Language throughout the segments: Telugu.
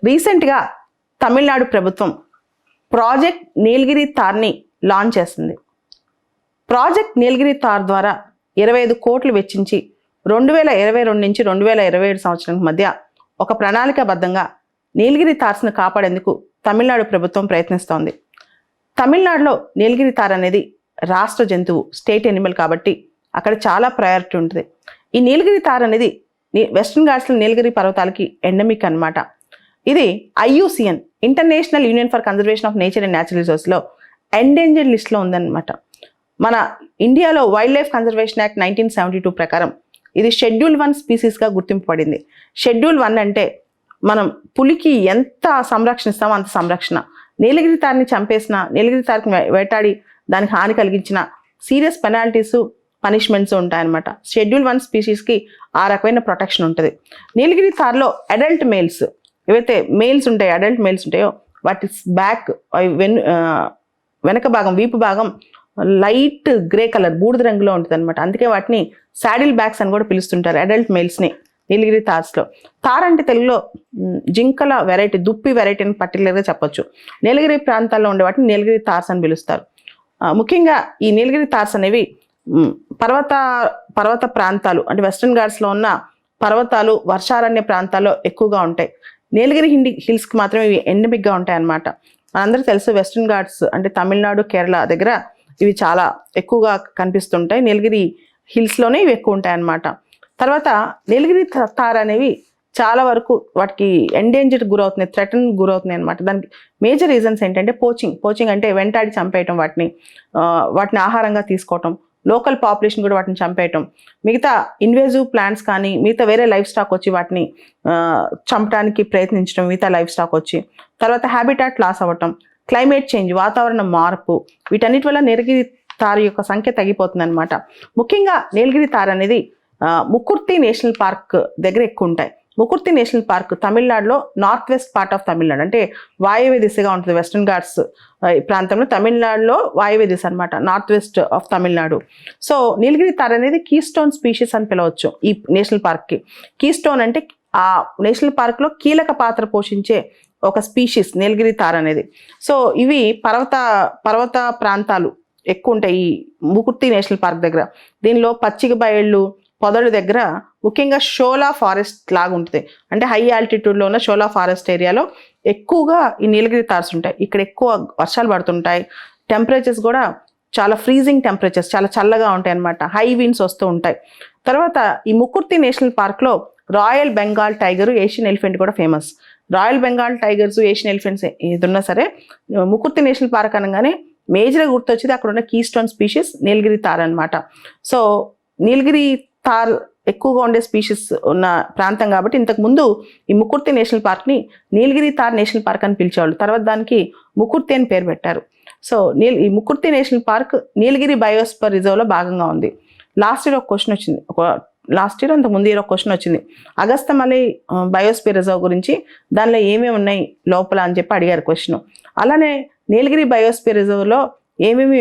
రీసెంట్గా తమిళనాడు ప్రభుత్వం ప్రాజెక్ట్ నీలగిరి తార్ని లాంచ్ చేస్తుంది. ప్రాజెక్ట్ నీలగిరి తార్ ద్వారా 25 కోట్లు వెచ్చించి 2022 నుంచి 2027 సంవత్సరం మధ్య ఒక ప్రణాళికాబద్ధంగా నీలగిరి తార్స్ను కాపాడేందుకు తమిళనాడు ప్రభుత్వం ప్రయత్నిస్తోంది. తమిళనాడులో నీలగిరి తార్ అనేది రాష్ట్ర జంతువు, స్టేట్ ఎనిమల్ కాబట్టి అక్కడ చాలా ప్రయారిటీ ఉంటుంది. ఈ నీలగిరి తార్ అనేది వెస్ట్రన్ ఘాట్స్లో నీలగిరి పర్వతాలకి ఎండమిక్ అన్నమాట. ఇది IUCN international union for conservation of nature and natural రిసోర్స్లో ఎండేంజర్డ్ లిస్ట్లో ఉందన్నమాట. మన ఇండియాలో వైల్డ్ లైఫ్ కన్జర్వేషన్ యాక్ట్ 1972 ప్రకారం ఇది షెడ్యూల్ 1 స్పీసీస్గా గుర్తింపబడింది. షెడ్యూల్ 1 అంటే మనం పులికి ఎంత సంరక్షణ ఇస్తామో అంత సంరక్షణ. నీలగిరి తార్ని చంపేసిన, నీలగిరి తార్ని వేటాడి దానికి హాని కలిగించిన సీరియస్ పెనాల్టీస్, పనిష్మెంట్స్ ఉంటాయన్నమాట. షెడ్యూల్ 1 స్పీసీస్కి ఆ రకమైన ప్రొటెక్షన్ ఉంటుంది. నీలగిరి తార్లో అడల్ట్ మేల్స్ ఏవైతే మేల్స్ ఉంటాయో, అడల్ట్ మేల్స్ ఉంటాయో వాటి బ్యాక్ వెనక భాగం, వీపు భాగం లైట్ గ్రే కలర్, బూడిద రంగులో ఉంటుంది అనమాట. అందుకే వాటిని శాడిల్ బ్యాక్స్ అని కూడా పిలుస్తుంటారు అడల్ట్ మేల్స్ని నీలగిరి తార్స్లో. తార్ అంటే తెలుగులో జింకల వెరైటీ, దుప్పి వెరైటీ అని పర్టికులర్గా చెప్పొచ్చు. నీలగిరి ప్రాంతాల్లో ఉండే వాటిని నీలగిరి తార్స్ అని పిలుస్తారు. ముఖ్యంగా ఈ నీలగిరి తార్స్ అనేవి పర్వత ప్రాంతాలు అంటే వెస్ట్రన్ ఘాట్స్లో ఉన్న పర్వతాలు, వర్షారణ్య ప్రాంతాల్లో ఎక్కువగా ఉంటాయి. నీలగిరి హిల్స్కి మాత్రమే ఇవి ఎండమిక్గా ఉంటాయి అన్నమాట. మనందరికీ తెలుసు వెస్ట్రన్ ఘాట్స్ అంటే తమిళనాడు, కేరళ దగ్గర ఇవి చాలా ఎక్కువగా కనిపిస్తుంటాయి. నీలగిరి హిల్స్లోనే ఇవి ఎక్కువ ఉంటాయి అన్నమాట. తర్వాత నీలగిరి తార్ అనేవి చాలా వరకు వాటికి ఎండేంజర్డ్ గురవుతున్నాయి, థ్రెటన్ గురవుతున్నాయి అనమాట. దానికి మేజర్ రీజన్స్ ఏంటంటే పోచింగ్ అంటే వెంటాడి చంపేయటం, వాటిని ఆహారంగా తీసుకోవటం, లోకల్ పాపులేషన్ కూడా వాటిని చంపేయటం, మిగతా ఇన్వేజివ్ ప్లాంట్స్ కానీ మిగతా వేరే లైఫ్ స్టాక్ వచ్చి వాటిని చంపడానికి ప్రయత్నించడం, మిగతా లైఫ్ స్టాక్ వచ్చి, తర్వాత హ్యాబిటాట్ లాస్ అవ్వటం, క్లైమేట్ చేంజ్, వాతావరణ మార్పు, వీటన్నిటి వల్ల నీలగిరి తార్ యొక్క సంఖ్య తగ్గిపోతుంది అనమాట. ముఖ్యంగా నీలగిరి తార్ అనేది ముకుర్తి నేషనల్ పార్క్ దగ్గర ఎక్కువ ఉంటాయి. ముకుర్తి నేషనల్ పార్క్ తమిళనాడులో north west part of Tamil Nadu, అంటే వాయువ్య దిశగా ఉంటుంది. వెస్ట్రన్ ఘాట్స్ ప్రాంతంలో తమిళనాడులో వాయువ్య దిశ అనమాట, north west of Tamil Nadu. So Nilgiri tahr అనేది కీస్టోన్ స్పీషీస్ అని పిలవచ్చు ఈ నేషనల్ పార్క్కి. కీస్టోన్ అంటే ఆ నేషనల్ పార్క్లో కీలక పాత్ర పోషించే ఒక స్పీషీస్ నీలగిరి తార్ అనేది. సో ఇవి పర్వత ప్రాంతాలు ఎక్కువ ఉంటాయి ఈ ముకుర్తి నేషనల్ పార్క్ దగ్గర. దీనిలో పచ్చిక బయళ్ళు, పొదల దగ్గర ముఖ్యంగా షోలా ఫారెస్ట్ లాగా ఉంటుంది. అంటే హై ఆల్టిట్యూడ్లో ఉన్న షోలా ఫారెస్ట్ ఏరియాలో ఎక్కువగా ఈ నీలగిరి తార్స్ ఉంటాయి. ఇక్కడ ఎక్కువ వర్షాలు పడుతుంటాయి. టెంపరేచర్స్ కూడా చాలా ఫ్రీజింగ్ టెంపరేచర్స్, చాలా చల్లగా ఉంటాయి అన్నమాట. హై విండ్స్ వస్తూ ఉంటాయి. తర్వాత ఈ ముకుర్తి నేషనల్ పార్క్లో royal Bengal tiger, Asian elephant కూడా famous. Royal Bengal tigers, Asian elephants ఏదున్నా సరే ముకుర్తి నేషనల్ పార్క్ అనగానే మేజర్గా గుర్తొచ్చేది అక్కడ ఉన్న కీస్టోన్ స్పీషీస్ నీలగిరి తార్ అనమాట. సో నీలగిరి తార్ ఎక్కువగా ఉండే స్పీషీస్ ఉన్న ప్రాంతం కాబట్టి ఇంతకుముందు ఈ ముకుర్తి నేషనల్ పార్క్ని నీలగిరి తార్ నేషనల్ పార్క్ అని పిలిచేవాళ్ళు. తర్వాత దానికి ముకుర్తి అని పేరు పెట్టారు. సో ఈ ముకుర్తి నేషనల్ పార్క్ నీలగిరి బయోస్ఫియర్ రిజర్వ్లో భాగంగా ఉంది. లాస్ట్ ఇయర్ అంతకు ముందు ఇయర్ ఒక క్వశ్చన్ వచ్చింది, అగస్తమలై బయోస్ఫియర్ రిజర్వ్ గురించి, దానిలో ఏమేమి ఉన్నాయి లోపల అని చెప్పి అడిగారు క్వశ్చన్. అలానే నీలగిరి బయోస్ఫియర్ రిజర్వ్లో ఏమేమి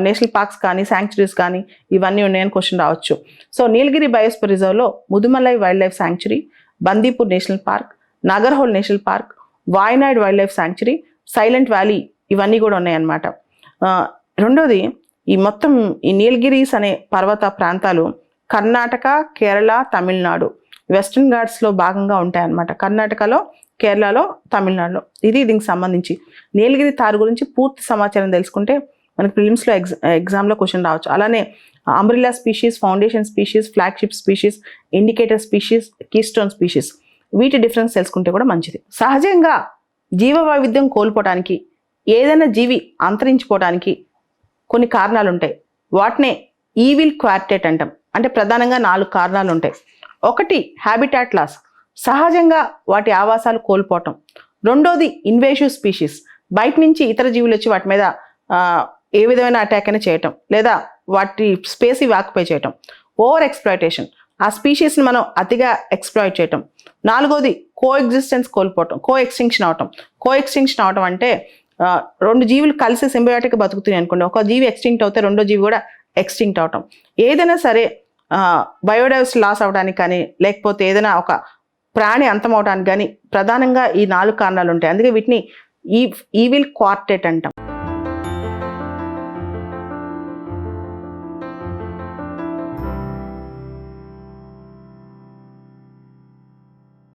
నేషనల్ పార్క్స్ కానీ శాంక్చురీస్ కానీ ఇవన్నీ ఉన్నాయని క్వశ్చన్ రావచ్చు. సో నీలగిరి బయోస్ఫియర్ రిజర్వ్లో Mudumalai wildlife sanctuary, Bandipur national park, Nagarhole national park, Wayanad wildlife sanctuary, silent valley ఇవన్నీ కూడా ఉన్నాయన్నమాట. రెండోది ఈ నీలగిరీస్ అనే పర్వత ప్రాంతాలు కర్ణాటక, కేరళ, తమిళనాడు వెస్ట్రన్ ఘాట్స్లో భాగంగా ఉంటాయన్నమాట. కర్ణాటకలో, కేరళలో, తమిళనాడులో. దీనికి సంబంధించి నీలగిరి తార్ గురించి పూర్తి సమాచారం తెలుసుకుంటే మనకి ప్రిలిమ్స్లో ఎగ్జామ్లో క్వశ్చన్ రావచ్చు. అలానే umbrella species, foundation species, flagship species, indicator species, keystone species, వీటి డిఫరెన్స్ తెలుసుకుంటే కూడా మంచిది. సహజంగా జీవ వైవిధ్యం కోల్పోవడానికి, ఏదైనా జీవి అంతరించిపోవడానికి కొన్ని కారణాలు ఉంటాయి. వాటినే ఈవిల్ క్వార్టెట్ అంటాం. అంటే ప్రధానంగా 4 కారణాలు ఉంటాయి. ఒకటి హ్యాబిటాట్ లాస్, సహజంగా వాటి ఆవాసాలు కోల్పోవటం. రెండోది ఇన్వేజివ్ స్పీషీస్, బయట నుంచి ఇతర జీవులు వచ్చి వాటి మీద ఏ విధమైన అటాక్ అయినా చేయటం, లేదా వాటి స్పేస్ ఆక్యుపై చేయటం. ఓవర్ ఎక్స్ప్లాయిటేషన్, ఆ స్పీషీస్ని మనం అతిగా ఎక్స్ప్లాయిట్ చేయటం. నాలుగోది కో ఎగ్జిస్టెన్స్ కోల్పోవటం, కో ఎక్స్టింక్షన్ అవటం అంటే 2 జీవులు కలిసి సింబయోటిక్గా బతుకుతున్నాయి అనుకోండి, ఒక జీవి ఎక్స్టింక్ట్ అవుతే రెండో జీవి కూడా ఎక్స్టింక్ట్ అవటం. ఏదైనా సరే బయోడైవర్సిటీ లాస్ అవడానికి కానీ, లేకపోతే ఏదైనా ఒక ప్రాణి అంతమవటానికి కానీ ప్రధానంగా ఈ 4 కారణాలు ఉంటాయి. అందుకే వీటిని ఈవిల్ క్వార్టెట్ అంటాం.